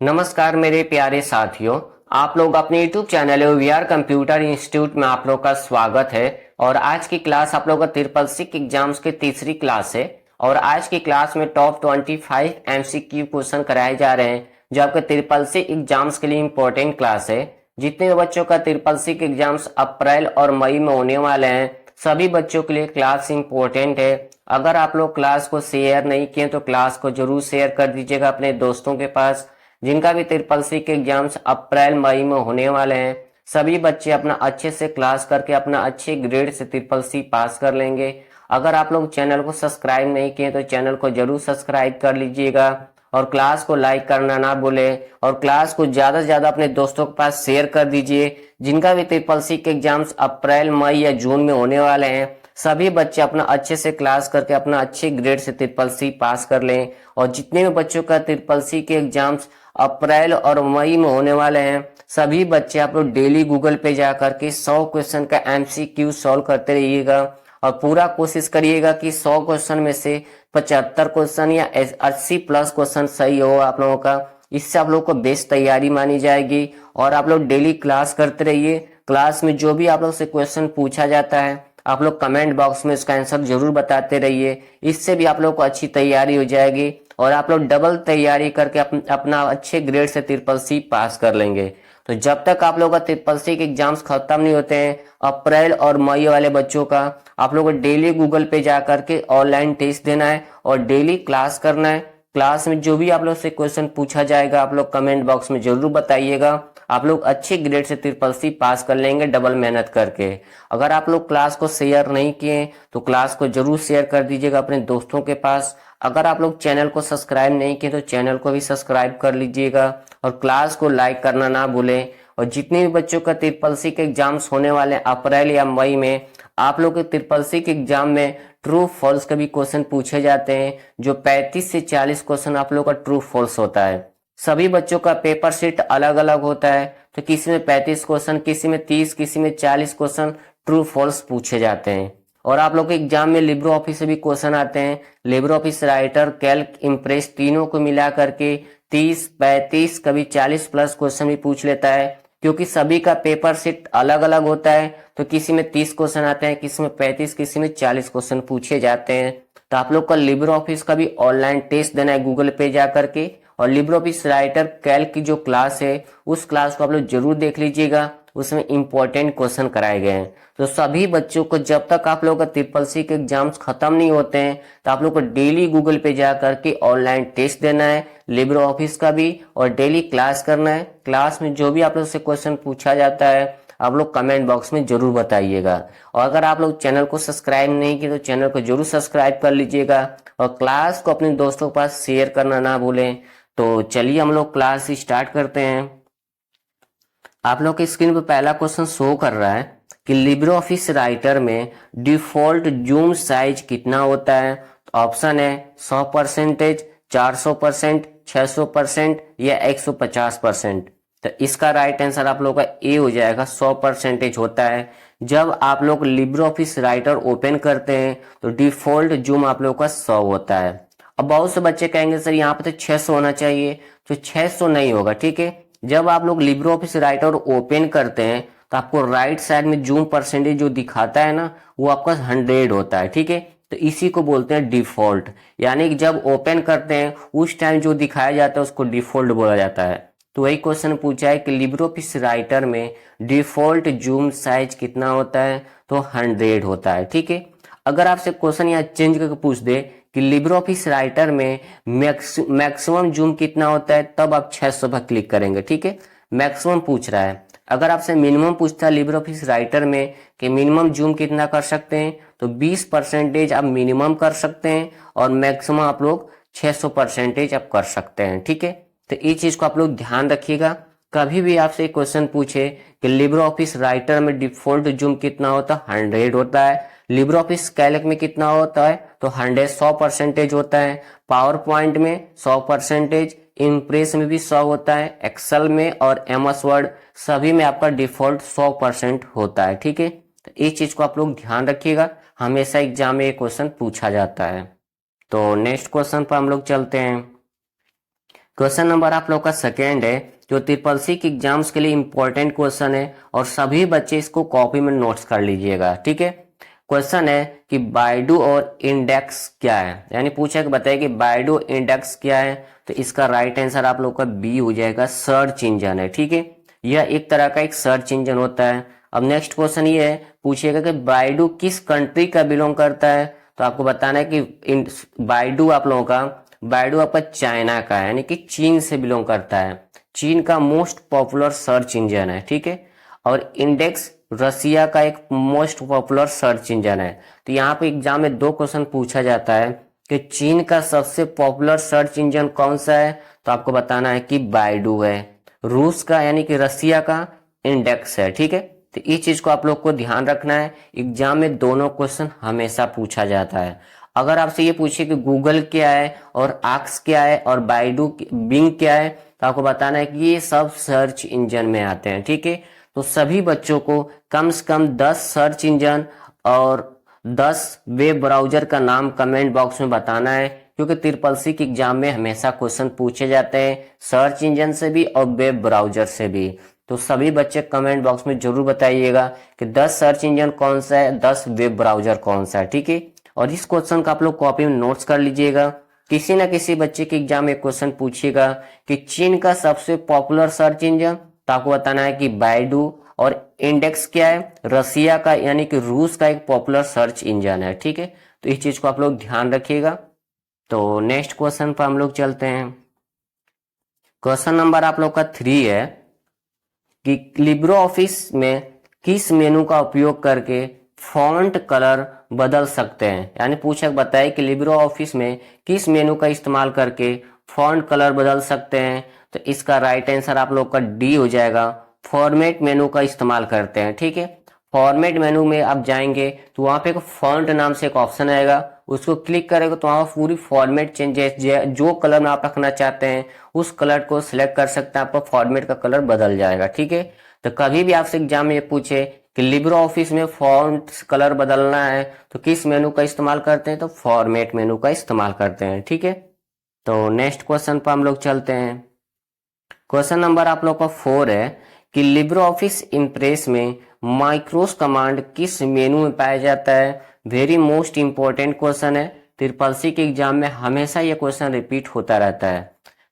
नमस्कार मेरे प्यारे साथियों। आप लोग अपने YouTube channel VR computer institute में आप लोग का स्वागत है। और आज की क्लास आप लोग का ट्रिपल सी एग्जाम्स की तीसरी क्लास है। और आज की क्लास में टॉप 25 MCQ क्वेश्चन कराए जा रहे हैं, जो आपके ट्रिपल सी एग्जाम्स के लिए इम्पोर्टेंट क्लास है। जितने भी बच्चों का ट्रिपल सी के एग्जाम्स अप्रैल और मई में होने वाले हैं, सभी बच्चों के लिए क्लास इम्पोर्टेंट है। अगर आप लोग क्लास को शेयर नहीं किए तो क्लास को जरूर शेयर कर दीजिएगा अपने दोस्तों के पास, जिनका भी ट्रिपल सी के एग्जाम्स अप्रैल मई में होने वाले हैं। सभी बच्चे अपना अच्छे से क्लास करके अपना अच्छे ग्रेड से ट्रिपल सी पास कर लेंगे। अगर आप लोग चैनल को सब्सक्राइब नहीं किए तो चैनल को जरूर सब्सक्राइब कर लीजिएगा और क्लास को लाइक करना ना भूलें। और क्लास को ज्यादा से ज्यादा अपने दोस्तों के पास शेयर कर दीजिए, जिनका भी ट्रिपल सी के एग्जाम्स अप्रैल मई या जून में होने वाले हैं। सभी बच्चे अपना अच्छे से क्लास करके अपना अच्छे ग्रेड से ट्रिपल सी पास कर लें। और जितने भी बच्चों का ट्रिपल सी के एग्जाम्स अप्रैल और मई में होने वाले हैं, सभी बच्चे आप लोग डेली गूगल पे जा करके 100 क्वेश्चन का MCQ सॉल्व करते रहिएगा। और पूरा कोशिश करिएगा कि 100 क्वेश्चन में से 75 क्वेश्चन या 80 प्लस क्वेश्चन सही हो आप लोगों का। इससे आप लोग को बेस्ट तैयारी मानी जाएगी। और आप लोग डेली क्लास करते रहिए। क्लास में जो भी आप लोग से क्वेश्चन पूछा जाता है, आप लोग कमेंट बॉक्स में इसका आंसर जरूर बताते रहिए। इससे भी आप लोग को अच्छी तैयारी हो जाएगी और आप लोग डबल तैयारी करके अपना अच्छे ग्रेड से ट्रिपल सी पास कर लेंगे। तो जब तक आप लोग का ट्रिपल सी के एग्जाम्स खत्म नहीं होते हैं, अप्रैल और मई वाले बच्चों का, आप लोग को डेली गूगल पे जा करके ऑनलाइन टेस्ट देना है और डेली क्लास करना है। क्लास में जो भी आप लोग से क्वेश्चन पूछा जाएगा, आप लोग कमेंट बॉक्स में जरूर बताइएगा। आप लोग अच्छे ग्रेड से ट्रिपल सी पास कर लेंगे डबल मेहनत करके। अगर आप लोग क्लास को शेयर नहीं किए तो क्लास को जरूर शेयर कर दीजिएगा अपने दोस्तों के पास। अगर आप लोग चैनल को सब्सक्राइब नहीं किए तो चैनल को भी सब्सक्राइब कर लीजिएगा और क्लास को लाइक करना ना भूलें। और जितने भी बच्चों का ट्रिपल सी के एग्जाम्स होने वाले हैं अप्रैल या मई में, आप लोग के ट्रिपल सी के एग्जाम में ट्रू फॉल्स के भी क्वेश्चन पूछे जाते हैं, जो 35 से 40 क्वेश्चन आप लोग का ट्रू फॉल्स होता है। सभी बच्चों का पेपर शीट अलग अलग होता है, तो किसी में 35 क्वेश्चन, किसी में 30, किसी में 40 क्वेश्चन ट्रू फॉल्स पूछे जाते हैं। और आप लोग के एग्जाम में लिब्रो ऑफिस से भी क्वेश्चन आते हैं। Libre office writer, Calc, impress तीनों को मिला करके 30, 35, कभी 40 प्लस क्वेश्चन भी पूछ लेता है। क्योंकि सभी का पेपर शीट अलग अलग होता है, तो किसी में 30 क्वेश्चन आते हैं, किसी में 35, किसी में 40 क्वेश्चन पूछे जाते हैं। तो आप लोग का लिब्रो ऑफिस का भी ऑनलाइन टेस्ट देना है गूगल पे जा करके। और लिब्रो ऑफिस राइटर कैल्क की जो क्लास है, उस क्लास को आप लोग जरूर देख लीजिएगा, उसमें इंपॉर्टेंट क्वेश्चन कराए गए हैं। तो सभी बच्चों को जब तक आप लोग का ट्रिपल सी के एग्जाम्स खत्म नहीं होते हैं, तो आप लोग को डेली गूगल पे जा करके ऑनलाइन टेस्ट देना है लिब्रो ऑफिस का भी, और डेली क्लास करना है। क्लास में जो भी आप लोग से क्वेश्चन पूछा जाता है, आप लोग कमेंट बॉक्स में जरूर बताइएगा। और अगर आप लोग चैनल को सब्सक्राइब नहीं किए तो चैनल को जरूर सब्सक्राइब कर लीजिएगा और क्लास को अपने दोस्तों के पास शेयर करना ना भूलें। तो चलिए हम लोग क्लास स्टार्ट करते हैं। आप लोग की स्क्रीन पर पहला क्वेश्चन शो कर रहा है कि लिब्रो ऑफिस राइटर में डिफॉल्ट जूम साइज कितना होता है। तो ऑप्शन है 100%, 400%, 600% या 150%। तो इसका राइट आंसर आप लोग का ए हो जाएगा, 100% होता है। जब आप लोग लिब्रो ऑफिस राइटर ओपन करते हैं तो डिफॉल्ट जूम आप लोग का 100 होता है। अब बहुत से बच्चे कहेंगे सर यहाँ पे तो 600 होना चाहिए, तो 600 नहीं होगा, ठीक है। जब आप लोग लिब्रो ऑफिस राइटर ओपन करते हैं तो आपको राइट साइड में जूम परसेंटेज जो दिखाता है ना, वो आपका 100 होता है, ठीक है। तो इसी को बोलते हैं डिफॉल्ट। यानी कि जब ओपन करते हैं उस टाइम जो दिखाया जाता है उसको डिफॉल्ट बोला जाता है। तो वही क्वेश्चन पूछा है कि लिब्रो ऑफिस राइटर में डिफॉल्ट जूम साइज कितना होता है, तो 100 होता है, ठीक है। अगर आपसे क्वेश्चन यहाँ चेंज करके पूछ दे कि लिब्रो ऑफिस राइटर में मैक्सिमम जूम कितना होता है, तब आप 600 पर क्लिक करेंगे, ठीक है। मैक्सिमम पूछ रहा है। अगर आपसे मिनिमम पूछता है लिब्रो ऑफिस राइटर में कि मिनिमम जूम कितना कर सकते हैं, तो 20% आप मिनिमम कर सकते हैं और मैक्सिमम आप लोग 600% आप कर सकते हैं, ठीक है। तो ये चीज को आप लोग ध्यान रखिएगा। कभी भी आपसे क्वेश्चन पूछे कि लिब्रो ऑफिस राइटर में डिफॉल्ट जूम कितना होता है, 100 होता है। लिब्रो ऑफिस कैल्क में कितना होता है, तो 100% होता है। पावर पॉइंट में 100%, इम्प्रेस में भी 100 होता है, एक्सेल में और एमएस वर्ड सभी में आपका डिफॉल्ट 100% होता है, ठीक है। तो इस चीज को आप लोग ध्यान रखिएगा, हमेशा एग्जाम में ये क्वेश्चन पूछा जाता है। तो नेक्स्ट क्वेश्चन पर हम लोग चलते हैं। क्वेश्चन नंबर आप लोग का सेकेंड है, जो ट्रिपल सी के एग्जाम्स के लिए इंपॉर्टेंट क्वेश्चन है और सभी बच्चे इसको कॉपी में नोट्स कर लीजिएगा। ठीक है, क्वेश्चन है कि बायडू और इंडेक्स क्या है, यानी पूछा कि बताइए कि बायडू इंडेक्स क्या है। तो इसका राइट आंसर आप लोग का बी हो जाएगा, सर्च इंजन है। ठीक है, यह एक तरह का एक सर्च इंजन होता है। अब नेक्स्ट क्वेश्चन ये है, पूछिएगा कि बायडू किस कंट्री का बिलोंग करता है। तो आपको बताना है कि बायडू आप लोगों का बायडू आपका चाइना का है, यानी कि चीन से बिलोंग करता है। चीन का मोस्ट पॉपुलर सर्च इंजन है। ठीक है, और इंडेक्स रसिया का एक मोस्ट पॉपुलर सर्च इंजन है। तो यहाँ पे एग्जाम में दो क्वेश्चन पूछा जाता है कि चीन का सबसे पॉपुलर सर्च इंजन कौन सा है। तो आपको बताना है कि बायडू है। रूस का यानी कि रसिया का इंडेक्स है। ठीक है, तो इस चीज को आप लोग को ध्यान रखना है, एग्जाम में दोनों क्वेश्चन हमेशा पूछा जाता है। अगर आपसे ये पूछे कि गूगल क्या है और आक्स क्या है और बायडू बिंग क्या है, तो आपको बताना है कि ये सब सर्च इंजन में आते हैं। ठीक है, तो सभी बच्चों को कम से कम 10 सर्च इंजन और 10 वेब ब्राउजर का नाम कमेंट बॉक्स में बताना है, क्योंकि ट्रिपल सी के एग्जाम में हमेशा क्वेश्चन पूछे जाते हैं सर्च इंजन से भी और वेब ब्राउजर से भी। तो सभी बच्चे कमेंट बॉक्स में जरूर बताइएगा कि 10 सर्च इंजन कौन सा है, 10 वेब ब्राउजर कौन सा है। ठीक है, और इस क्वेश्चन का आप लोग कॉपी में नोट्स कर लीजिएगा। किसी ना किसी बच्चे के एग्जाम में क्वेश्चन पूछिएगा कि चीन का सबसे पॉपुलर सर्च इंजन, तो आपको बताना है कि बायडू, और इंडेक्स क्या है, रसिया का यानी कि रूस का एक पॉपुलर सर्च इंजन है। ठीक है, तो इस चीज को आप लोग ध्यान रखिएगा। तो नेक्स्ट क्वेश्चन पर हम लोग चलते हैं। क्वेश्चन नंबर आप लोग का 3 है कि लिब्रो ऑफिस में किस मेनू का उपयोग करके फॉन्ट कलर बदल सकते हैं। यानी पूछक बताए कि लिब्रो ऑफिस में किस मेनू का इस्तेमाल करके फॉन्ट कलर बदल सकते हैं। तो इसका राइट आंसर आप लोग का डी हो जाएगा, फॉर्मेट मेनू का इस्तेमाल करते हैं। ठीक है, फॉर्मेट मेनू में आप जाएंगे तो वहां पे एक फॉन्ट नाम से एक ऑप्शन आएगा, उसको क्लिक करेगा तो वहां पूरी फॉर्मेट चेंजेस जो कलर में आप रखना चाहते हैं उस कलर को सिलेक्ट कर सकते हैं, आपका फॉर्मेट का कलर बदल जाएगा। ठीक है, तो कभी भी आपसे एग्जाम में पूछे कि लिब्रो ऑफिस में फॉन्ट कलर बदलना है तो किस मेनू का इस्तेमाल करते हैं, तो फॉर्मेट मेनू का इस्तेमाल करते हैं। ठीक है, तो नेक्स्ट क्वेश्चन पर हम लोग चलते हैं। क्वेश्चन नंबर आप लोग का 4 है कि लिब्रो ऑफिस इम्प्रेस में माइक्रोस कमांड किस मेनू में पाया जाता है। वेरी मोस्ट इंपॉर्टेंट क्वेश्चन है, ट्रिपल सी के एग्जाम में हमेशा ये क्वेश्चन रिपीट होता रहता है।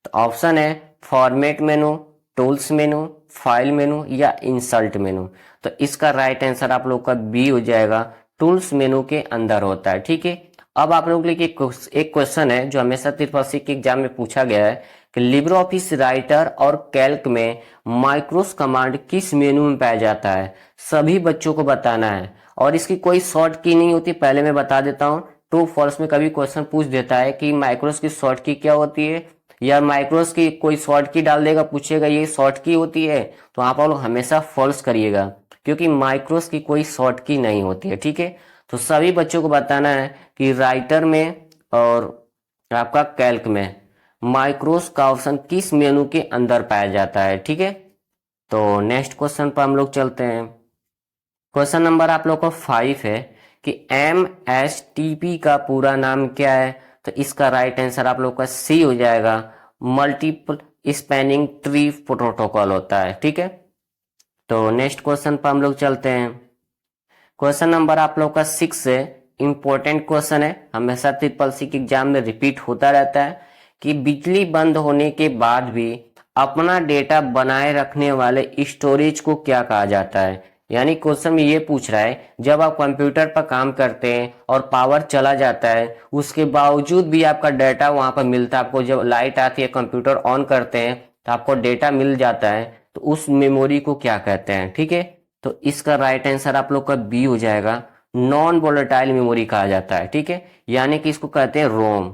तो ऑप्शन है फॉर्मेट मेनू, टूल्स मेनू, फाइल मेनू या इंसर्ट मेनू। तो इसका राइट आंसर आप लोग का बी हो जाएगा, टूल्स मेनू के अंदर होता है। ठीक है, अब आप लोगों के लिए एक क्वेश्चन है जो हमेशा ट्रिपल सी के एग्जाम में पूछा गया है कि लिब्रो ऑफिस राइटर और कैल्क में माइक्रोस कमांड किस मेनू में पाया जाता है। सभी बच्चों को बताना है और इसकी कोई शॉर्ट की नहीं होती, पहले मैं बता देता हूँ। ट्रू फॉल्स में कभी क्वेश्चन पूछ देता है कि माइक्रोस की शॉर्ट की क्या होती है, या माइक्रोस की कोई शॉर्ट की डाल देगा, पूछेगा ये शॉर्ट की होती है, तो आप लोग हमेशा फॉल्स करिएगा, क्योंकि माइक्रोस की कोई शॉर्ट की नहीं होती है। ठीक है, तो सभी बच्चों को बताना है कि राइटर में और आपका कैल्क में माइक्रोस का ऑप्शन किस मेनू के अंदर पाया जाता है। ठीक है, तो नेक्स्ट क्वेश्चन पर हम लोग चलते हैं। क्वेश्चन नंबर आप लोग को 5 है कि MSTP का पूरा नाम क्या है। तो इसका राइट आंसर आप लोग का सी हो जाएगा, मल्टीपल स्पैनिंग ट्री प्रोटोकॉल होता है। ठीक है, तो नेक्स्ट क्वेश्चन पर हम लोग चलते हैं। क्वेश्चन नंबर आप लोग का 6 है, इंपॉर्टेंट क्वेश्चन है, हमेशा ट्रिपल सी के एग्जाम में रिपीट होता रहता है कि बिजली बंद होने के बाद भी अपना डेटा बनाए रखने वाले स्टोरेज को क्या कहा जाता है। यानी क्वेश्चन में ये पूछ रहा है जब आप कंप्यूटर पर काम करते हैं और पावर चला जाता है उसके बावजूद भी आपका डेटा वहां पर मिलता है, आपको जब लाइट आती है कंप्यूटर ऑन करते हैं तो आपको डेटा मिल जाता है, तो उस मेमोरी को क्या कहते हैं। ठीक है, तो इसका राइट आंसर आप लोग का बी हो जाएगा, नॉन वोलेटाइल मेमोरी कहा जाता है। ठीक है, यानी कि इसको कहते हैं रोम।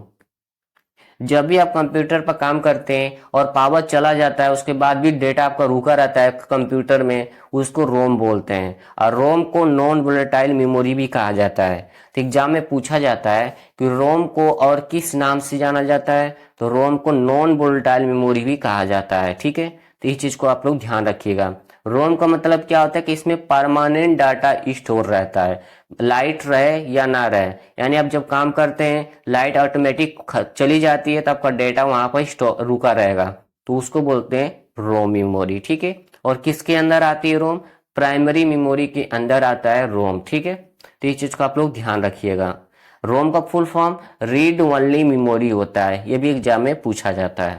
जब भी आप कंप्यूटर पर काम करते हैं और पावर चला जाता है उसके बाद भी डेटा आपका रुका रहता है कंप्यूटर में, उसको रोम बोलते हैं। और रोम को नॉन वोलेटाइल मेमोरी भी कहा जाता है। तो एग्जाम में पूछा जाता है कि रोम को और किस नाम से जाना जाता है, तो रोम को नॉन वोलेटाइल मेमोरी भी कहा जाता है। ठीक है, तो इस चीज को आप लोग ध्यान रखिएगा। रोम का मतलब क्या होता है कि इसमें परमानेंट डाटा स्टोर रहता है, लाइट रहे या ना रहे। यानी आप जब काम करते हैं लाइट ऑटोमेटिक चली जाती है तो आपका डेटा वहां पर स्टोर रुका रहेगा, तो उसको बोलते हैं रोम मेमोरी। ठीक है, और किसके अंदर आती है रोम? प्राइमरी मेमोरी के अंदर आता है रोम। ठीक है, तो इस चीज को आप लोग ध्यान रखिएगा। रोम का full form read only memory होता है, ये भी एग्जाम में पूछा जाता है।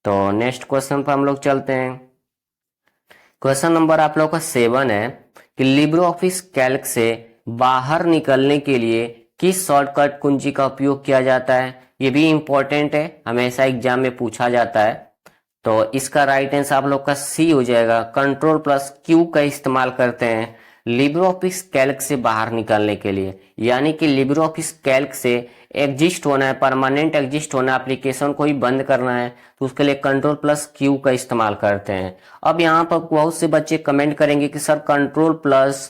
तो नेक्स्ट क्वेश्चन पर हम लोग चलते हैं। क्वेश्चन नंबर आप लोग का 7 है कि लिब्रे ऑफिस कैल्क से बाहर निकलने के लिए किस शॉर्टकट कुंजी का उपयोग किया जाता है? ये भी इंपॉर्टेंट है, हमेशा एग्जाम में पूछा जाता है। तो इसका राइट आंसर आप लोग का सी हो जाएगा, कंट्रोल प्लस क्यू का इस्तेमाल करते हैं लिब्रे ऑफिस कैल्क से बाहर निकलने के लिए। यानी कि लिब्रे ऑफिस कैल्क से एग्जिस्ट होना है, परमानेंट एग्जिस्ट होना है, एप्लीकेशन को ही बंद करना है, तो उसके लिए कंट्रोल प्लस क्यू का इस्तेमाल करते हैं। अब यहाँ पर बहुत से बच्चे कमेंट करेंगे कि sir control plus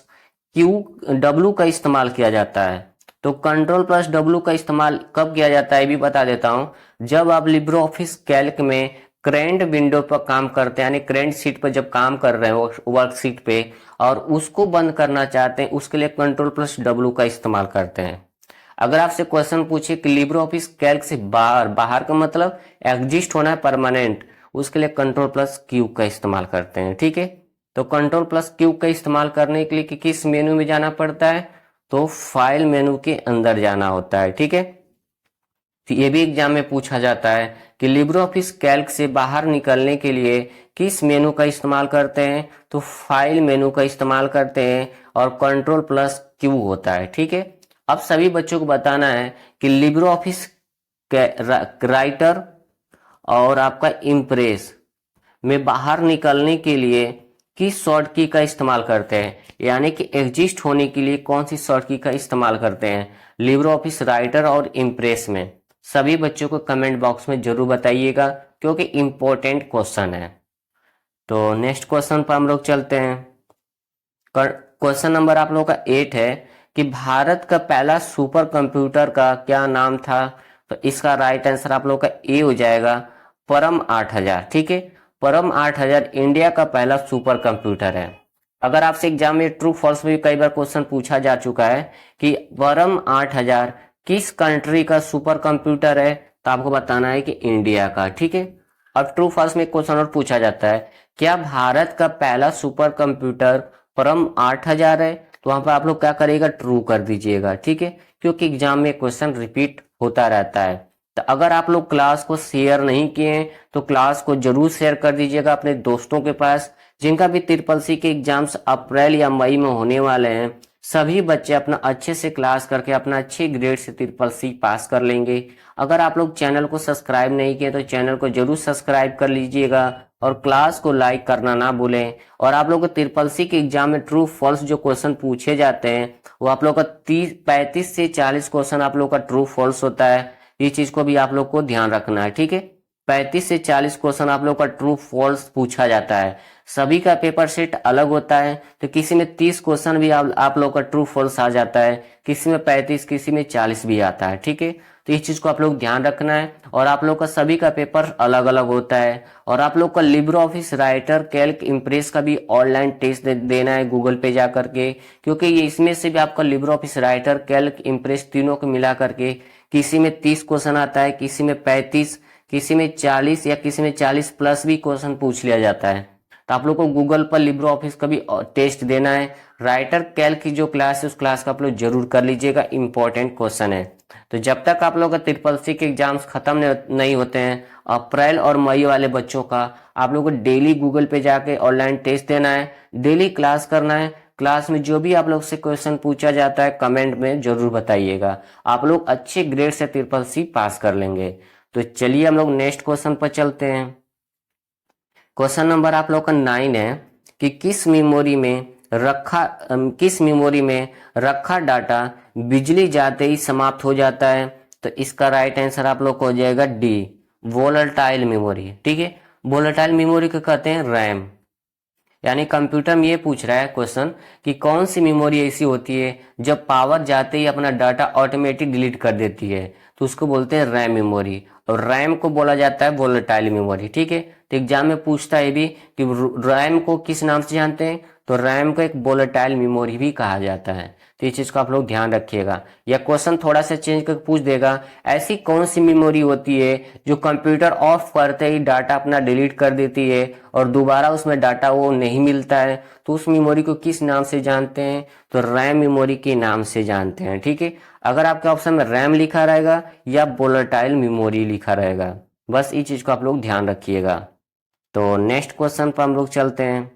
Q W का इस्तेमाल किया जाता है। तो कंट्रोल प्लस डब्ल्यू का इस्तेमाल कब किया जाता है ये भी बता देता हूं। जब आप लिब्रे ऑफिस कैल्क में करेंट विंडो पर काम करते हैं, यानी करेंट शीट पर जब काम कर रहे हो वर्कशीट पे और उसको बंद करना चाहते हैं, उसके लिए कंट्रोल प्लस डब्ल्यू का इस्तेमाल करते हैं। अगर आपसे क्वेश्चन पूछे कि लिब्रे ऑफिस कैल्क से बाहर, बाहर का मतलब एग्जिस्ट होना है परमानेंट, उसके लिए कंट्रोल प्लस क्यू का इस्तेमाल करते हैं। ठीक है, तो कंट्रोल प्लस क्यू का इस्तेमाल करने के लिए कि किस मेनू में जाना पड़ता है? तो फाइल मेनू के अंदर जाना होता है। ठीक है, तो ये भी एग्जाम में पूछा जाता है कि लिब्रे ऑफिस कैल्क से बाहर निकलने के लिए किस मेनू का इस्तेमाल करते हैं? तो फाइल मेनू का इस्तेमाल करते हैं और कंट्रोल प्लस क्यू होता है। ठीक है, अब सभी बच्चों को बताना है कि लिब्रे ऑफिस राइटर और आपका इम्प्रेस में बाहर निकलने के लिए किस शॉर्ट की का इस्तेमाल करते हैं, यानी कि एग्जिस्ट होने के लिए कौन सी शॉर्ट की का इस्तेमाल करते हैं लिब्रे ऑफिस राइटर और इम्प्रेस में। सभी बच्चों को कमेंट बॉक्स में जरूर बताइएगा क्योंकि इंपॉर्टेंट क्वेश्चन है। तो नेक्स्ट क्वेश्चन पर हम लोग चलते हैं। क्वेश्चन नंबर आप लोगों का 8 है कि भारत का पहला सुपर कंप्यूटर का क्या नाम था? तो इसका राइट आंसर आप लोगों का ए हो जाएगा, परम 8000। ठीक है, परम 8000 इंडिया का पहला सुपर कंप्यूटर है। अगर आपसे एग्जाम में ट्रू फॉल्स में भी कई बार क्वेश्चन पूछा जा चुका है कि परम 8000 किस कंट्री का सुपर कंप्यूटर है, तो आपको बताना है कि इंडिया का। ठीक है, अब ट्रू फॉल्स में क्वेश्चन और पूछा जाता है, क्या भारत का पहला सुपर कंप्यूटर परम 8000 है? तो वहां पर आप लोग क्या करिएगा, ट्रू कर दीजिएगा। ठीक है, क्योंकि एग्जाम में क्वेश्चन रिपीट होता रहता है। तो अगर आप लोग क्लास को शेयर नहीं किए हैं तो क्लास को जरूर शेयर कर दीजिएगा अपने दोस्तों के पास, जिनका भी ट्रिपल सी के एग्जाम्स अप्रैल या मई में होने वाले हैं। सभी बच्चे अपना अच्छे से क्लास करके अपना अच्छे ग्रेड से ट्रिपल सी पास कर लेंगे। अगर आप लोग चैनल को सब्सक्राइब नहीं किए तो चैनल को जरूर सब्सक्राइब कर लीजिएगा और क्लास को लाइक करना ना भूलें। और आप लोग को ट्रिपल सी के एग्जाम में ट्रू फॉल्स जो क्वेश्चन पूछे जाते हैं वो आप लोग का 35 से 40 क्वेश्चन आप लोग का ट्रू फॉल्स होता है। ये चीज को भी आप लोग को ध्यान रखना है। ठीक है, 35 से 40 क्वेश्चन आप लोग का ट्रू फॉल्स पूछा जाता है। सभी का पेपर सेट अलग होता है, तो किसी में 30 क्वेश्चन भी आप लोग का ट्रू फॉल्स आ जाता है, किसी में 35, किसी में 40 भी आता है। ठीक है, तो इस चीज को आप लोग ध्यान रखना है। और आप लोग का सभी का पेपर अलग अलग होता है। और आप लोग का Libre office writer Calc impress का भी ऑनलाइन टेस्ट देना है गूगल पे जा करके, क्योंकि ये इसमें से भी आपका Libre office writer Calc impress तीनों को मिला करके किसी में 30 क्वेश्चन आता है, किसी में 35, किसी में 40 या किसी में 40 प्लस भी क्वेश्चन पूछ लिया जाता है। तो आप लोग को गूगल पर लिब्रे ऑफिस का भी टेस्ट देना है। राइटर कैल्क की जो क्लास है उस क्लास का आप लोग जरूर कर लीजिएगा, इंपॉर्टेंट क्वेश्चन है। तो जब तक आप लोग का ट्रिपल सी के एग्जाम्स खत्म नहीं होते हैं, अप्रैल और मई वाले बच्चों का आप लोग को डेली गूगल पे जाके ऑनलाइन टेस्ट देना है, डेली क्लास करना है। क्लास में जो भी आप लोग से क्वेश्चन पूछा जाता है कमेंट में जरूर बताइएगा, आप लोग अच्छे ग्रेड से ट्रिपल सी पास कर लेंगे। तो चलिए हम लोग नेक्स्ट क्वेश्चन पर चलते हैं। क्वेश्चन नंबर आप लोग का 9 है कि किस मेमोरी में रखा डाटा बिजली जाते ही समाप्त हो जाता है? तो इसका राइट आंसर आप लोग को हो जाएगा डी, वोलेटाइल मेमोरी। ठीक है, वोलेटाइल मेमोरी को कहते हैं रैम। यानी कंप्यूटर में ये पूछ रहा है क्वेश्चन कि कौन सी मेमोरी ऐसी होती है जब पावर जाते ही अपना डाटा ऑटोमेटिक डिलीट कर देती है। तो उसको बोलते हैं रैम मेमोरी, और रैम को बोला जाता है वोलेटाइल मेमोरी। ठीक है, तो एग्जाम में पूछता है भी कि रैम को किस नाम से जानते हैं, तो रैम को एक वोलेटाइल मेमोरी भी कहा जाता है। तो इस चीज को आप लोग ध्यान रखिएगा। या क्वेश्चन थोड़ा सा चेंज करके पूछ देगा, ऐसी कौन सी मेमोरी होती है जो कंप्यूटर ऑफ करते ही डाटा अपना डिलीट कर देती है और दोबारा उसमें डाटा वो नहीं मिलता है, तो उस मेमोरी को किस नाम से जानते हैं, तो रैम मेमोरी के नाम से जानते हैं। ठीक है, अगर आपके ऑप्शन में रैम लिखा रहेगा या वोलेटाइल मेमोरी लिखा रहेगा, बस इस चीज को आप लोग ध्यान रखिएगा। तो नेक्स्ट क्वेश्चन पर हम लोग चलते हैं।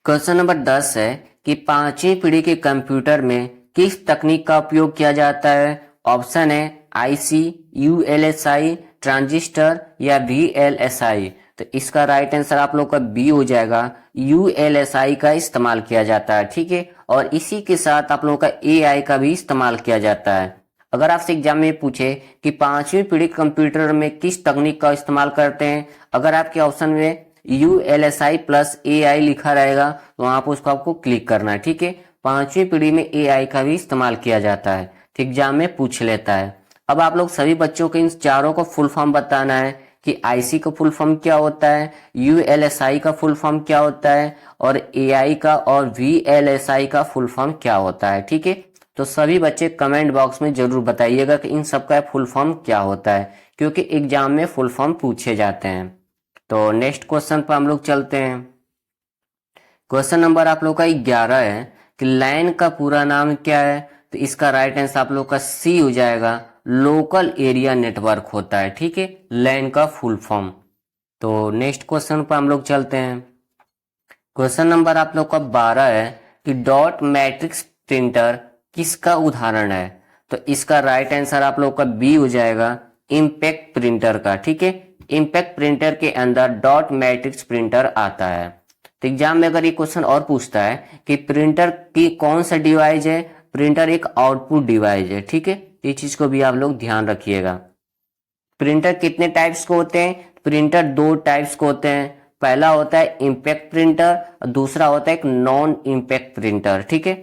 क्वेश्चन नंबर 10 है कि पांचवी पीढ़ी के कंप्यूटर में किस तकनीक का उपयोग किया जाता है। ऑप्शन है आईसी, यूएलएसआई, ट्रांजिस्टर या वीएलएसआई। तो इसका राइट आंसर आप लोग का बी हो जाएगा, यूएलएसआई का इस्तेमाल किया जाता है। ठीक है, और इसी के साथ आप लोगों का एआई का भी इस्तेमाल किया जाता है। अगर आपसे एग्जाम में पूछे कि पांचवी पीढ़ी कंप्यूटर में किस तकनीक का इस्तेमाल करते हैं, अगर आपके ऑप्शन में ULSI प्लस AI लिखा रहेगा तो वहां पर उसको आपको क्लिक करना है। ठीक है, पांचवी पीढ़ी में AI का भी इस्तेमाल किया जाता है, तो एग्जाम में पूछ लेता है। अब आप लोग सभी बच्चों को इन चारों को फुल फॉर्म बताना है कि IC का फुल फॉर्म क्या होता है, ULSI का फुल फॉर्म क्या होता है, और AI का और VLSI का फुल फॉर्म क्या होता है। ठीक है, तो सभी बच्चे कमेंट बॉक्स में जरूर बताइएगा कि इन सबका फुल फॉर्म क्या होता है, क्योंकि एग्जाम में फुल फॉर्म पूछे जाते हैं। तो नेक्स्ट क्वेश्चन पर हम लोग चलते हैं। क्वेश्चन नंबर आप लोग का 11 है कि लैन का पूरा नाम क्या है, तो इसका राइट आंसर आप लोग का सी हो जाएगा, लोकल एरिया नेटवर्क होता है। ठीक है, लैन का फुल फॉर्म। तो नेक्स्ट क्वेश्चन पर हम लोग चलते हैं। क्वेश्चन नंबर आप लोग का 12 है कि डॉट मैट्रिक्स प्रिंटर किसका उदाहरण है, तो इसका राइट आंसर आप लोग का बी हो जाएगा, इम्पैक्ट प्रिंटर का। ठीक है, इम्पैक्ट प्रिंटर के अंदर डॉट मैट्रिक्स प्रिंटर आता है। तो एग्जाम में अगर ये क्वेश्चन और पूछता है कि प्रिंटर की कौन सा डिवाइस है, प्रिंटर एक आउटपुट डिवाइस है। ठीक है, इस चीज को भी आप लोग ध्यान रखिएगा। प्रिंटर कितने टाइप्स को होते हैं, प्रिंटर दो टाइप्स को होते हैं। पहला होता है इम्पैक्ट प्रिंटर और दूसरा होता है एक नॉन इम्पैक्ट प्रिंटर। ठीक है,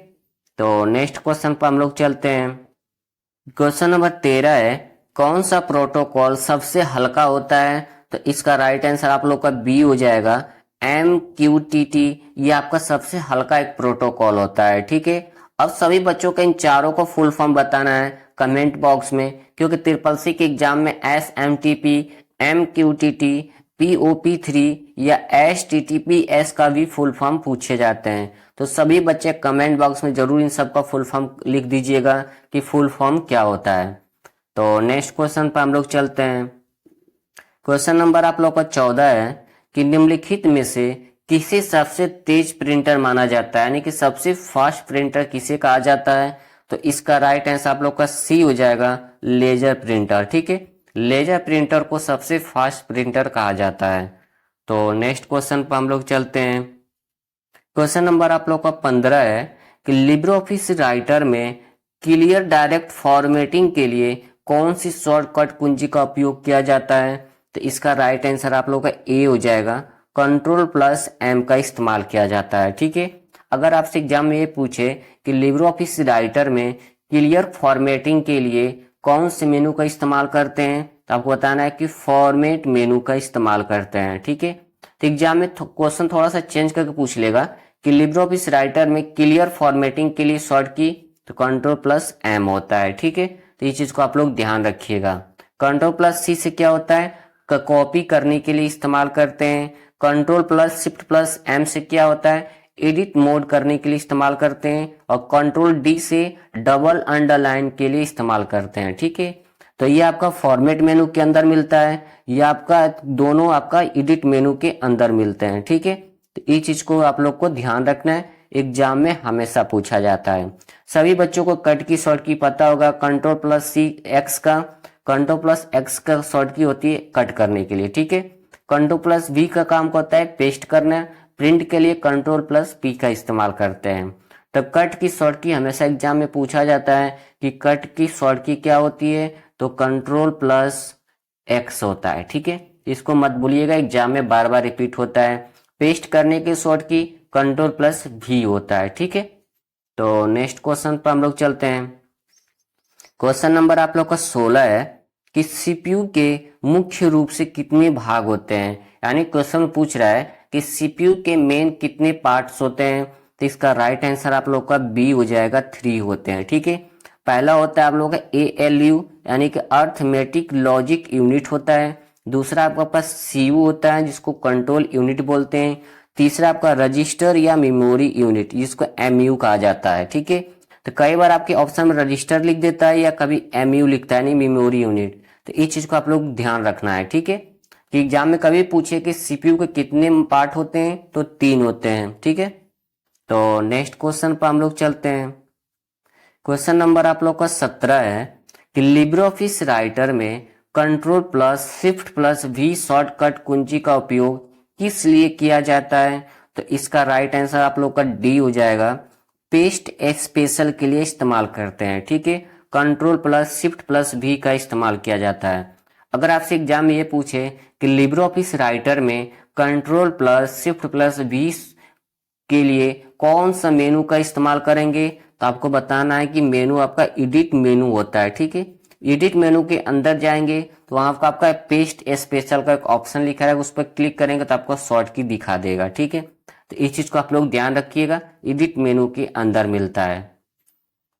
तो नेक्स्ट क्वेश्चन पर हम लोग चलते हैं। क्वेश्चन नंबर 13 है, कौन सा प्रोटोकॉल सबसे हल्का होता है, तो इसका राइट आंसर आप लोग का बी हो जाएगा, MQTT। ये आपका सबसे हल्का एक प्रोटोकॉल होता है। ठीक है, अब सभी बच्चों को इन चारों को फुल फॉर्म बताना है कमेंट बॉक्स में, क्योंकि ट्रिपल के एग्जाम में SMTP, MQTT, POP3 या HTTPS का भी फुल फॉर्म पूछे जाते हैं। तो सभी बच्चे कमेंट बॉक्स में जरूर इन सबका फुल फॉर्म लिख दीजिएगा कि फुल फॉर्म क्या होता है। तो नेक्स्ट क्वेश्चन पर हम लोग चलते हैं। क्वेश्चन नंबर आप लोग का 14 है कि निम्नलिखित में से किसे सबसे तेज प्रिंटर माना जाता है, यानी कि सबसे फास्ट प्रिंटर किसे कहा जाता है, तो इसका राइट आंसर आप लोग का सी हो जाएगा, लेजर प्रिंटर। ठीक है, लेजर प्रिंटर को सबसे फास्ट प्रिंटर कहा जाता है। तो नेक्स्ट क्वेश्चन पर हम लोग चलते हैं। क्वेश्चन नंबर आप लोग का 15 है कि लिब्रे ऑफिस राइटर में क्लियर डायरेक्ट फॉर्मेटिंग के लिए कौन सी शॉर्टकट कुंजी का उपयोग किया जाता है, तो इसका राइट आंसर आप लोग का ए हो जाएगा, Ctrl+M का इस्तेमाल किया जाता है। ठीक है, अगर आपसे एग्जाम में ये पूछे कि लिब्रे ऑफिस राइटर में क्लियर फॉर्मेटिंग के लिए कौन से मेनू का इस्तेमाल करते हैं, तो आपको बताना है कि फॉर्मेट मेनू का इस्तेमाल करते हैं। ठीक है, तो एग्जाम में क्वेश्चन थोड़ा सा चेंज करके पूछ लेगा कि लिब्रे ऑफिस राइटर में क्लियर फॉर्मेटिंग के लिए शॉर्ट की तो Ctrl+M होता है। ठीक है, तो इस चीज को आप लोग ध्यान रखिएगा। Ctrl+C से क्या होता है, कॉपी करने के लिए इस्तेमाल करते हैं। Ctrl+Shift+M से क्या होता है, एडिट मोड करने के लिए इस्तेमाल करते हैं। और Ctrl+D से डबल अंडरलाइन के लिए इस्तेमाल करते हैं। ठीक है, तो ये आपका फॉर्मेट मेनू के अंदर मिलता है, ये आपका दोनों आपका एडिट मेनू के अंदर मिलते हैं। ठीक है, तो इस चीज को आप लोग को ध्यान रखना है, एग्जाम में हमेशा पूछा जाता है। सभी बच्चों को कट की शॉर्ट की पता होगा, Ctrl+X का, Ctrl+X का शॉर्ट की होती है कट करने के लिए। ठीक है, Ctrl+V का काम होता है पेस्ट करना, प्रिंट के लिए Ctrl+P का इस्तेमाल करते हैं। तो कट की शॉर्ट की हमेशा एग्जाम में पूछा जाता है कि कट की शॉर्ट की क्या होती है, तो Ctrl+X होता है। ठीक है, इसको मत भूलिएगा, एग्जाम में बार बार रिपीट होता है। पेस्ट करने की शॉर्ट की Ctrl+V होता है। ठीक है, तो नेक्स्ट क्वेश्चन पर हम लोग चलते हैं। क्वेश्चन नंबर आप लोग का 16 है कि सीपीयू के मुख्य रूप से कितने भाग होते हैं। यानी क्वेश्चन पूछ रहा है कि सीपीयू के मेन कितने पार्ट्स होते हैं, तो इसका राइट आंसर आप लोग का बी हो जाएगा, 3 होते हैं। ठीक है, पहला होता है आप लोग का ALU यानी कि अर्थमेटिक लॉजिक यूनिट होता है। दूसरा आपका पास CU होता है जिसको कंट्रोल यूनिट बोलते हैं। तीसरा आपका रजिस्टर या मेमोरी यूनिट जिसको MU कहा जाता है। ठीक है, तो कई बार आपके ऑप्शन में रजिस्टर लिख देता है या कभी MU लिखता है, नहीं मेमोरी यूनिट। तो इस चीज को आप लोग ध्यान रखना है। ठीक है, कि एग्जाम में कभी पूछे कि सीपीयू के कितने पार्ट होते हैं, तो 3 होते हैं। ठीक है, तो नेक्स्ट क्वेश्चन पर हम लोग चलते हैं। क्वेश्चन नंबर आप लोग का 17 है कि लिब्रे ऑफिस राइटर में control plus shift plus V shortcut कुंजी का उपयोग किस लिए किया जाता है, तो इसका राइट आंसर आप लोग का डी हो जाएगा, पेस्ट स्पेशल के लिए इस्तेमाल करते हैं। ठीक है, control plus shift plus V का इस्तेमाल किया जाता है। अगर आपसे एग्जाम में ये पूछे कि लिब्रे ऑफिस राइटर में control plus shift plus V के लिए कौन सा मेनू का इस्तेमाल करेंगे, तो आपको बताना है कि मेनू आपका एडिट मेनू होता है। ठीक है, एडिट मेनू के अंदर जाएंगे तो वहां आपका पेस्ट स्पेशल का एक ऑप्शन लिखा है, उस पर क्लिक करेंगे तो आपको शॉर्ट की दिखा देगा। ठीक है, तो इस चीज को आप लोग ध्यान रखिएगा, एडिट मेनू के अंदर मिलता है।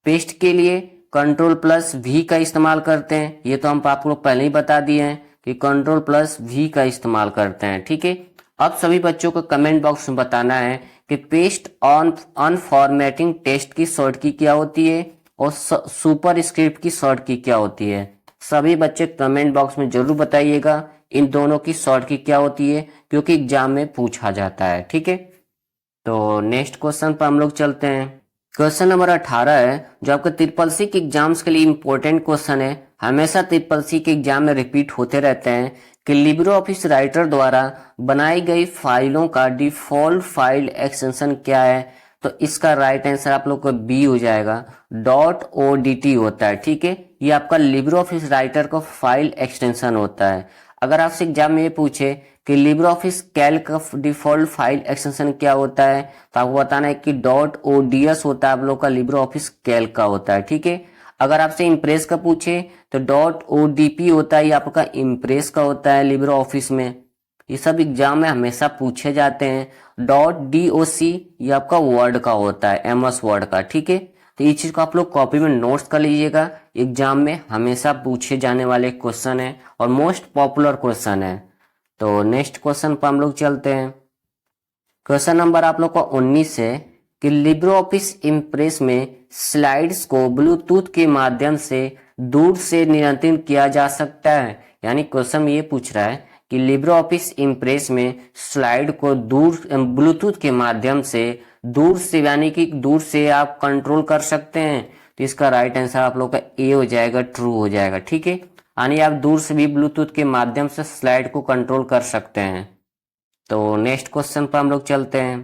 पेस्ट के लिए कंट्रोल प्लस V का इस्तेमाल करते हैं, ये तो हम आपको पहले ही बता दिए हैं कि कंट्रोल प्लस V का इस्तेमाल करते हैं। ठीक है, अब सभी बच्चों को कमेंट बॉक्स में बताना है कि पेस्ट ऑन अनफॉर्मेटिंग टेस्ट की शॉर्ट की क्या होती है और सुपर स्क्रिप्ट की शॉर्ट की क्या होती है। सभी बच्चे कमेंट बॉक्स में जरूर बताइएगा इन दोनों की शॉर्ट की क्या होती है, क्योंकि एग्जाम में पूछा जाता है। ठीक है, तो नेक्स्ट क्वेश्चन पर हम लोग चलते हैं। क्वेश्चन नंबर 18 है जो आपके ट्रिपल सी के एग्जाम्स के लिए इंपॉर्टेंट क्वेश्चन है, हमेशा ट्रिपल सी के एग्जाम में रिपीट होते रहते हैं कि लिब्रे ऑफिस राइटर द्वारा बनाई गई फाइलों का डिफॉल्ट फाइल एक्सटेंशन क्या है, तो इसका राइट आंसर आप लोग को बी हो जाएगा, .odt होता है। ठीक है, ये आपका लिब्रे ऑफिस राइटर का फाइल एक्सटेंशन होता है। अगर आपसे एग्जाम में ये पूछे कि लिब्रे ऑफिस कैल्क का डिफॉल्ट फाइल एक्सटेंशन क्या होता है, तो आपको बताना है कि .ods होता है, आप लोग का लिब्रे ऑफिस कैल्क का होता है। ठीक है, अगर आपसे इम्प्रेस का पूछे तो .odp होता है, ये आपका इम्प्रेस का होता है लिब्रे ऑफिस में। ये सब एग्जाम में हमेशा पूछे जाते हैं। .doc ये आपका वर्ड का होता है, MS वर्ड का। ठीक है, तो इस चीज को आप लोग कॉपी में नोट्स कर लीजिएगा, एग्जाम में हमेशा पूछे जाने वाले क्वेश्चन है और मोस्ट पॉपुलर क्वेश्चन है। तो नेक्स्ट क्वेश्चन पर हम लोग चलते हैं। क्वेश्चन नंबर आप लोग का 19 है कि लिब्रे ऑफिस इम्प्रेस में स्लाइड्स को ब्लूटूथ के माध्यम से दूर से नियंत्रित किया जा सकता है। यानी क्वेश्चन ये पूछ रहा है कि लिब्रे ऑफिस इम्प्रेस में स्लाइड को दूर ब्लूटूथ के माध्यम से दूर से, यानी कि दूर से आप कंट्रोल कर सकते हैं, तो इसका राइट आंसर आप लोग का ए हो जाएगा, ट्रू हो जाएगा। ठीक है, यानी आप दूर से भी ब्लूटूथ के माध्यम से स्लाइड को कंट्रोल कर सकते हैं। तो नेक्स्ट क्वेश्चन पर हम लोग चलते हैं।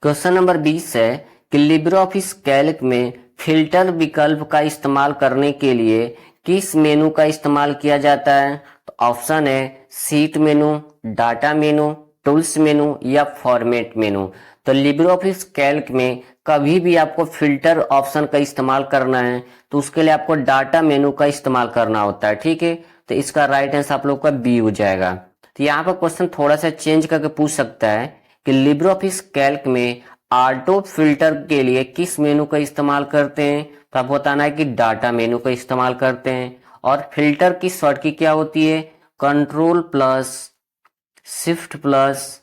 क्वेश्चन नंबर 20 है कि लिब्रे ऑफिस कैल्क में फिल्टर विकल्प का इस्तेमाल करने के लिए किस मेनू का इस्तेमाल किया जाता है, तो ऑप्शन है सीट मेनू, डाटा मेनू, टूल्स मेनू या फॉर्मेट मेनू। तो लिब्रे ऑफिस कैल्क में कभी भी आपको फिल्टर ऑप्शन का इस्तेमाल करना है तो उसके लिए आपको डाटा मेनू का इस्तेमाल करना होता है। ठीक है, तो इसका राइट आंसर आप लोग का बी हो जाएगा। तो यहाँ पर क्वेश्चन थोड़ा सा चेंज करके पूछ सकता है कि लिब्रे ऑफिस कैल्क में ऑटो फिल्टर के लिए किस मेनू का इस्तेमाल करते हैं, तो आपको बताना है कि डाटा मेनू का इस्तेमाल करते हैं। और फिल्टर की शॉर्ट की क्या होती है, control plus shift plus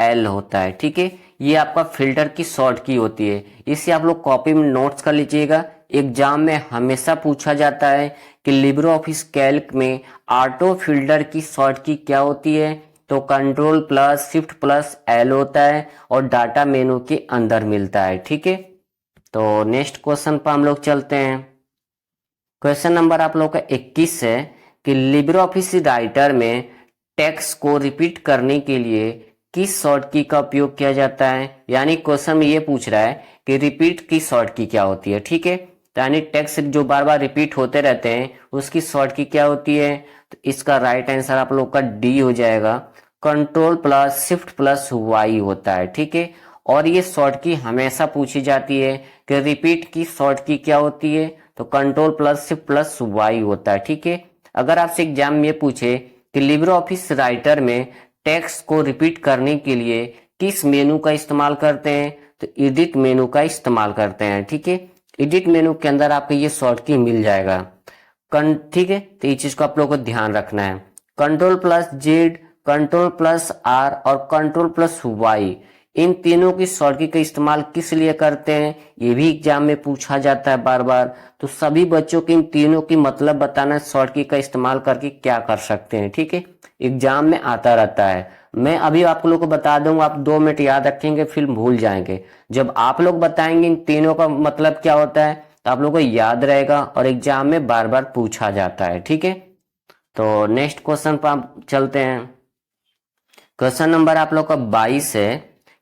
L होता है। ठीक है, ये आपका फिल्टर की शॉर्ट की होती है, इसे आप लोग कॉपी में नोट्स कर लीजिएगा। एग्जाम में हमेशा पूछा जाता है कि लिब्रे ऑफिस कैल्क में ऑटो फिल्टर की शॉर्ट की क्या होती है, तो control plus shift plus L होता है और डाटा मेनू के अंदर मिलता है। ठीक है, तो नेक्स्ट क्वेश्चन पर हम लोग चलते हैं। क्वेश्चन नंबर आप लोग का 21 है कि लिब्रे ऑफिस राइटर में टेक्स्ट को रिपीट करने के लिए किस शॉर्ट की का उपयोग किया जाता है। यानी क्वेश्चन में ये पूछ रहा है कि रिपीट की शॉर्ट की क्या होती है। ठीक है, तो यानी टेक्स्ट जो बार बार रिपीट होते रहते हैं उसकी शॉर्ट की क्या होती है, तो इसका राइट आंसर आप लोग का डी हो जाएगा, control plus shift plus Y होता है। ठीक है, और ये शॉर्ट की हमेशा पूछी जाती है कि रिपीट की शॉर्ट की क्या होती है, तो control plus shift plus Y होता है। ठीक है, अगर आपसे एग्जाम में पूछे कि लिब्रे ऑफिस राइटर में टेक्स्ट को रिपीट करने के लिए किस मेनू का इस्तेमाल करते हैं, तो एडिट मेनू का इस्तेमाल करते हैं। ठीक है, एडिट मेनू के अंदर आपको ये शॉर्ट की मिल जाएगा। ठीक है, तो ये चीज को आप लोगों को ध्यान रखना है। Control plus Z, control plus R और कंट्रोल प्लस वाई, इन तीनों की शॉर्टकी का इस्तेमाल किस लिए करते हैं, ये भी एग्जाम में पूछा जाता है बार बार। तो सभी बच्चों की इन तीनों की मतलब बताना, शॉर्टकी का इस्तेमाल करके क्या कर सकते हैं। ठीक है, एग्जाम में आता रहता है। मैं अभी आप लोगों को बता दूंगा, आप 2 मिनट याद रखेंगे फिर भूल जाएंगे। जब आप लोग बताएंगे इन तीनों का मतलब क्या होता है तो आप लोगों को याद रहेगा और एग्जाम में बार बार पूछा जाता है। ठीक है, तो नेक्स्ट क्वेश्चन पर आप चलते हैं। क्वेश्चन नंबर आप लोग का 22 है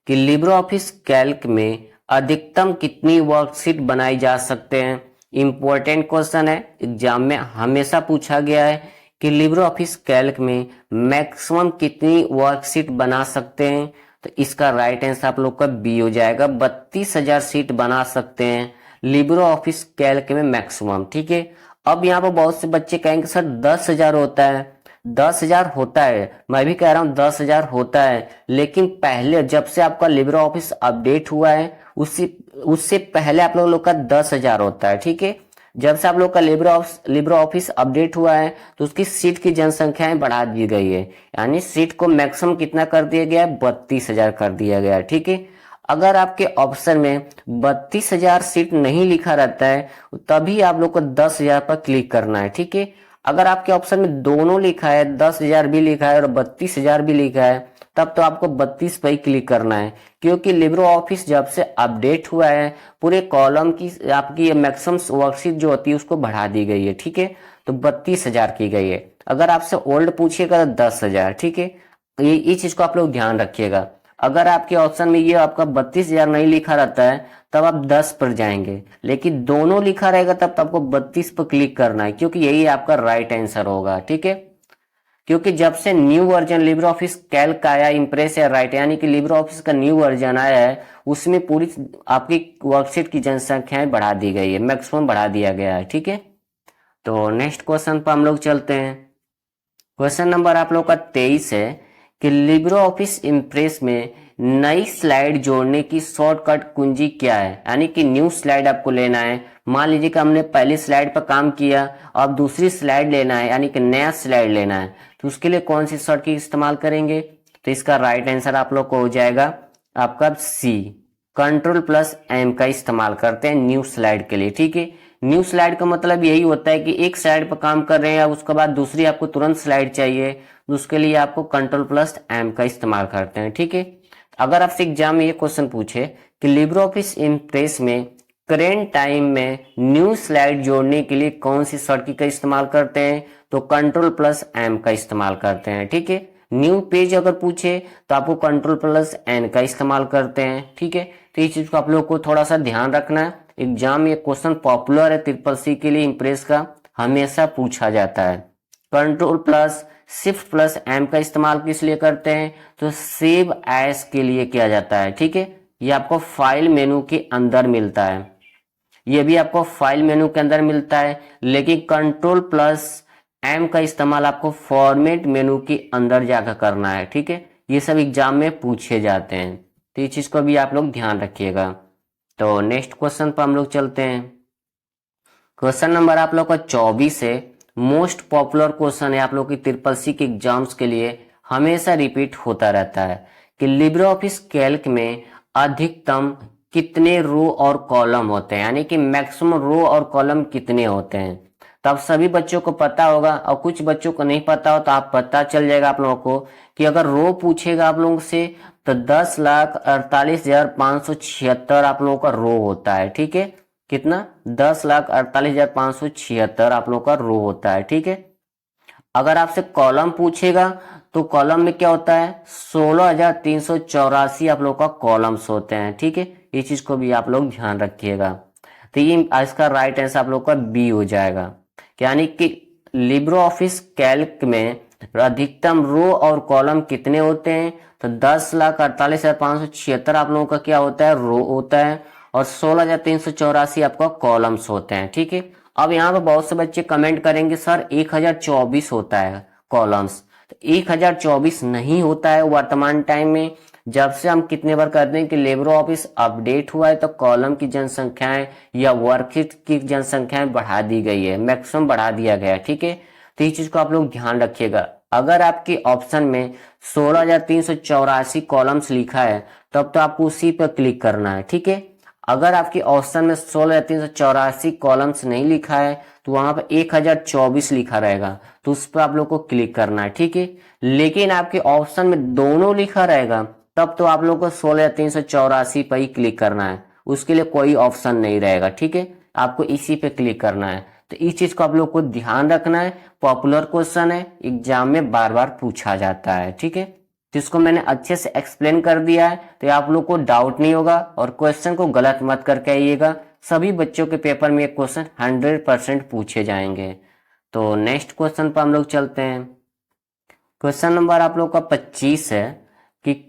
कि लिब्रे ऑफिस कैल्क में अधिकतम कितनी वर्कशीट बनाई जा सकते हैं। इंपॉर्टेंट क्वेश्चन है, एग्जाम में हमेशा पूछा गया है कि लिब्रे ऑफिस कैल्क में मैक्सिमम कितनी वर्कशीट बना सकते हैं। तो इसका राइट आंसर आप लोग का बी हो जाएगा, 32,000 सीट बना सकते हैं लिब्रे ऑफिस कैल्क में मैक्सिमम। ठीक है, अब यहाँ पर बहुत से बच्चे कहेंगे सर 10,000 होता है। 10,000 होता है, मैं भी कह रहा हूँ 10,000 होता है, लेकिन पहले जब से आपका लिब्रे ऑफिस अपडेट हुआ है उससे पहले आप लोग का 10,000 होता है। ठीक है, जब से आप लोग का लिब्रे ऑफिस अपडेट हुआ है तो उसकी सीट की जनसंख्याएं बढ़ा दी गई है, यानी सीट को मैक्सिमम कितना कर दिया गया है, 32,000 कर दिया गया है। ठीक है, अगर आपके ऑप्शन में 32,000 सीट नहीं लिखा रहता है तभी आप लोग को 10,000 पर क्लिक करना है। ठीक है, अगर आपके ऑप्शन में दोनों लिखा है, 10,000 भी लिखा है और 32,000 भी लिखा है, तब तो आपको 32 पर ही क्लिक करना है, क्योंकि लिब्रे ऑफिस जब से अपडेट हुआ है पूरे कॉलम की आपकी मैक्सिमम वर्कशीट जो होती है उसको बढ़ा दी गई है। ठीक है, तो 32,000 की गई है। अगर आपसे ओल्ड पूछिएगा तो 10,000। ठीक है, ये चीज को आप लोग ध्यान रखिएगा। अगर आपके ऑप्शन में ये आपका 32,000 नहीं लिखा रहता है तब आप 10 पर जाएंगे, लेकिन दोनों लिखा रहेगा तब तो आपको 32 पर क्लिक करना है, क्योंकि यही आपका राइट आंसर होगा। ठीक है, क्योंकि जब से new version Libre office Calc आया, इंप्रेस या राइट, यानी कि लिब्रे ऑफिस का न्यू वर्जन आया है, उसमें पूरी आपकी वर्कशीट की जनसंख्याएं बढ़ा दी गई है, मैक्सिमम बढ़ा दिया गया है। ठीक है, तो नेक्स्ट क्वेश्चन पर हम लोग चलते हैं। क्वेश्चन नंबर आप लोग का 23 है कि लिब्रे ऑफिस इंप्रेस में नई स्लाइड जोड़ने की शॉर्टकट कुंजी क्या है, यानी कि न्यू स्लाइड आपको लेना है। मान लीजिए कि हमने पहली स्लाइड पर काम किया, अब दूसरी स्लाइड लेना है, यानी कि नया स्लाइड लेना है, तो उसके लिए कौन सी शॉर्टकट इस्तेमाल करेंगे। तो इसका राइट आंसर आप लोग को हो जाएगा आपका सी, कंट्रोल प्लस एम का इस्तेमाल करते हैं न्यू स्लाइड के लिए। ठीक है, न्यू स्लाइड का मतलब यही होता है कि एक स्लाइड पर काम कर रहे हैं, उसके बाद दूसरी आपको तुरंत स्लाइड चाहिए, तो उसके लिए आपको कंट्रोल प्लस एम का इस्तेमाल करते हैं। ठीक है, अगर आपसे एग्जाम में ये क्वेश्चन पूछे कि लिब्रे ऑफिस इंप्रेस में करेंट टाइम में न्यू स्लाइड जोड़ने के लिए कौन सी शॉर्टकट का इस्तेमाल करते हैं, तो कंट्रोल प्लस एम का इस्तेमाल करते हैं। ठीक है, न्यू पेज अगर पूछे तो आपको कंट्रोल प्लस एन का इस्तेमाल करते हैं। ठीक है, तो इस चीज को आप लोग को थोड़ा सा ध्यान रखना है, एग्जाम में ये क्वेश्चन पॉपुलर है ट्रिपल के लिए, इंप्रेस का हमेशा पूछा जाता है। Control plus shift plus M का इस्तेमाल किस लिए करते हैं, तो सेव एज के लिए किया जाता है। ठीक है, ये आपको फाइल मेनू के अंदर मिलता है, ये भी आपको फाइल मेनू के अंदर मिलता है, लेकिन कंट्रोल प्लस एम का इस्तेमाल आपको फॉर्मेट मेनू के अंदर जाकर करना है। ठीक है, ये सब एग्जाम में पूछे जाते हैं, तो इस चीज को भी आप लोग ध्यान रखिएगा। तो नेक्स्ट क्वेश्चन पर हम लोग चलते हैं। क्वेश्चन नंबर आप लोग का 24 है, मोस्ट पॉपुलर क्वेश्चन है आप लोग की ट्रिपल सी के एग्जाम्स के लिए, हमेशा रिपीट होता रहता है कि लिब्रे ऑफिस कैल्क में अधिकतम कितने रो और कॉलम होते हैं, यानी कि मैक्सिमम रो और कॉलम कितने होते हैं। तो आप सभी बच्चों को पता होगा, और कुछ बच्चों को नहीं पता हो तो आप पता चल जाएगा आप लोगों को कि अगर रो पूछेगा आप लोगों से तो 10,48,576 आप लोगों का रो होता है। ठीक है, कितना, 10,48,576 आप लोगों का रो होता है। ठीक है, अगर आपसे कॉलम पूछेगा तो कॉलम में क्या होता है, 16,384 आप लोग का कॉलम्स होते हैं। ठीक है, ये चीज को भी आप लोग ध्यान रखिएगा। तो ये इसका राइट आंसर आप लोग का बी हो जाएगा, यानी कि लिब्रे ऑफिस कैल्क में अधिकतम रो और कॉलम कितने होते हैं, तो 10,48,576 आप लोगों का क्या होता है, रो होता है, और 16,384 आपका कॉलम्स होते हैं। ठीक है, अब यहाँ पर बहुत से बच्चे कमेंट करेंगे सर 1024 होता है कॉलम्स। तो 1024 नहीं होता है वर्तमान टाइम में। जब से हम कितने बार कहते हैं कि लिब्रे ऑफिस अपडेट हुआ है तो कॉलम की जनसंख्याएं या वर्कशीट की जनसंख्याएं बढ़ा दी गई है, मैक्सिमम बढ़ा दिया गया है। ठीक है, तो इस चीज को आप लोग ध्यान रखिएगा। अगर आपके ऑप्शन में 16,384 कॉलम्स लिखा है तब तो आपको उसी पर क्लिक करना है। ठीक है, अगर आपके ऑप्शन में 16,384 कॉलम्स नहीं लिखा है तो वहां पर 1024 लिखा रहेगा, तो उस पर आप लोग को क्लिक करना है। ठीक है, लेकिन आपके ऑप्शन में दोनों लिखा रहेगा तब तो आप लोग को 16,384 पर ही क्लिक करना है, उसके लिए कोई ऑप्शन नहीं रहेगा। ठीक है, आपको इसी पे क्लिक करना है। तो इस चीज को आप लोग को ध्यान रखना है, पॉपुलर क्वेश्चन है, एग्जाम में बार बार पूछा जाता है। ठीक है, जिसको मैंने अच्छे से एक्सप्लेन कर दिया है तो आप लोग को डाउट नहीं होगा और क्वेश्चन को गलत मत करके आइएगा। सभी बच्चों के पेपर में ये क्वेश्चन 100% पूछे जाएंगे। तो नेक्स्ट क्वेश्चन पर हम लोग चलते हैं। क्वेश्चन नंबर आप लोग का 25 है कि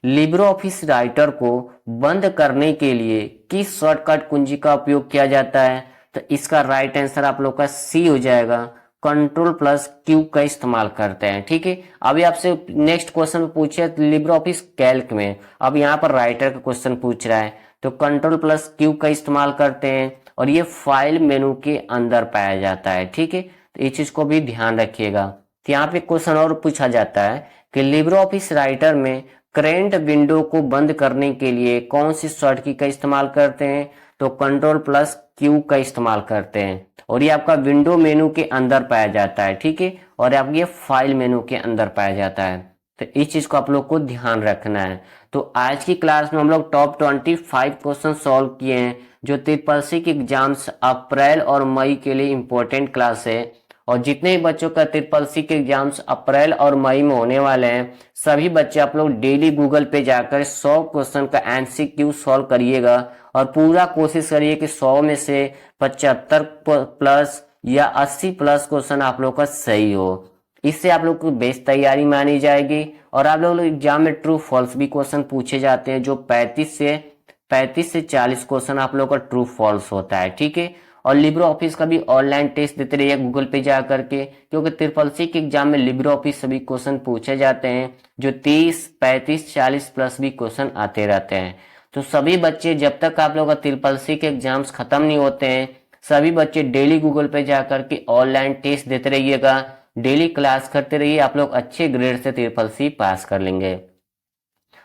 लिब्रे ऑफिस राइटर को बंद करने के लिए किस शॉर्टकट कुंजी का उपयोग किया जाता है। तो इसका राइट आंसर आप लोग का सी हो जाएगा, Ctrl+Q का इस्तेमाल करते हैं। ठीक है, अभी आपसे नेक्स्ट क्वेश्चन पूछे लिब्रे ऑफिस कैल्क में, अब यहाँ पर राइटर का क्वेश्चन पूछ रहा है तो Ctrl+Q का इस्तेमाल करते हैं और ये फाइल मेनू के अंदर पाया जाता है। ठीक है, तो इस चीज को भी ध्यान रखिएगा। तो यहाँ पे क्वेश्चन और पूछा जाता है कि लिब्रे ऑफिस राइटर में करेंट विंडो को बंद करने के लिए कौन सी शॉर्ट की का इस्तेमाल करते हैं। तो Ctrl+Q का इस्तेमाल करते हैं और ये आपका विंडो मेनू के अंदर पाया जाता है। ठीक है, और आप ये फाइल मेनू के अंदर पाया जाता है। तो इस चीज को आप लोग को ध्यान रखना है। तो आज की क्लास में हम लोग टॉप 25 क्वेश्चन सॉल्व किए हैं जो त्रिपल के एग्जाम्स अप्रैल और मई के लिए इंपॉर्टेंट क्लास है। और जितने भी बच्चों का ट्रिपल सी के एग्जाम्स अप्रैल और मई में होने वाले हैं सभी बच्चे आप लोग डेली गूगल पे जाकर 100 क्वेश्चन का एमसीक्यू सॉल्व करिएगा और पूरा कोशिश करिए कि 100 में से 75 प्लस या 80 प्लस क्वेश्चन आप लोग का सही हो। इससे आप लोग को बेस्ट तैयारी मानी जाएगी और आप लोग एग्जाम में ट्रू फॉल्स भी क्वेश्चन पूछे जाते हैं जो 35 से 40 क्वेश्चन आप लोग का ट्रू फॉल्स होता है। ठीक है, और लिब्रे ऑफिस का भी ऑनलाइन टेस्ट देते रहिए गूगल पे जा करके, क्योंकि ट्रिपल सी के एग्जाम में लिब्रे ऑफिस सभी क्वेश्चन पूछे जाते हैं जो 30, 35, 40 प्लस भी क्वेश्चन आते रहते हैं। तो सभी बच्चे जब तक आप लोग का ट्रिपल सी के एग्जाम्स खत्म नहीं होते हैं सभी बच्चे डेली गूगल पे जा करके ऑनलाइन टेस्ट देते रहिएगा, डेली क्लास करते रहिए, आप लोग अच्छे ग्रेड से ट्रिपल सी पास कर लेंगे।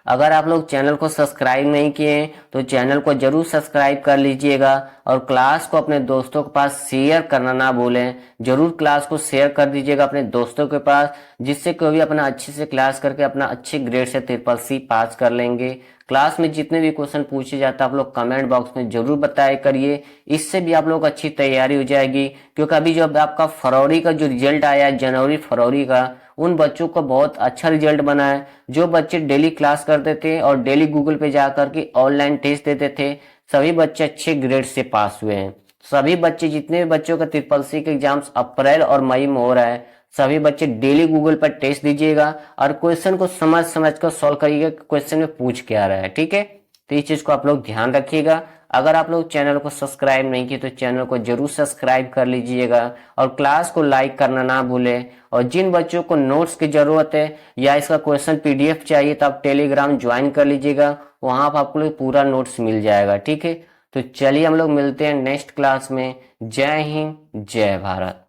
अगर आप लोग चैनल को सब्सक्राइब नहीं किए हैं तो चैनल को जरूर सब्सक्राइब कर लीजिएगा और क्लास को अपने दोस्तों के पास शेयर करना ना भूलें। जरूर क्लास को शेयर कर दीजिएगा अपने दोस्तों के पास, जिससे कोई भी अपना अच्छे से क्लास करके अपना अच्छे ग्रेड से ट्रिपल सी पास कर लेंगे। क्लास में जितने भी क्वेश्चन पूछे जाते हैं आप लोग कमेंट बॉक्स में जरूर बताया करिए, इससे भी आप लोग अच्छी तैयारी हो जाएगी। क्योंकि अभी जो आपका फरवरी का जो रिजल्ट आया है जनवरी फरवरी का, उन बच्चों को बहुत अच्छा रिजल्ट बना है। जो बच्चे डेली क्लास करते थे और डेली गूगल पे जाकर के ऑनलाइन टेस्ट देते थे सभी बच्चे अच्छे ग्रेड से पास हुए हैं। सभी बच्चे जितने भी बच्चों का ट्रिपल सी के एग्जाम्स अप्रैल और मई में हो रहा है सभी बच्चे डेली गूगल पर टेस्ट दीजिएगा और क्वेश्चन को समझ समझ कर सॉल्व करिएगा क्वेश्चन में पूछ के आ रहा है। ठीक है, तो इस चीज को आप लोग ध्यान रखिएगा। अगर आप लोग चैनल को सब्सक्राइब नहीं किए तो चैनल को जरूर सब्सक्राइब कर लीजिएगा और क्लास को लाइक करना ना भूलें। और जिन बच्चों को नोट्स की जरूरत है या इसका क्वेश्चन पीडीएफ चाहिए तो आप टेलीग्राम ज्वाइन कर लीजिएगा, वहां पर आपको पूरा नोट्स मिल जाएगा। ठीक है, तो चलिए हम लोग मिलते हैं नेक्स्ट क्लास में। जय हिंद, जय भारत।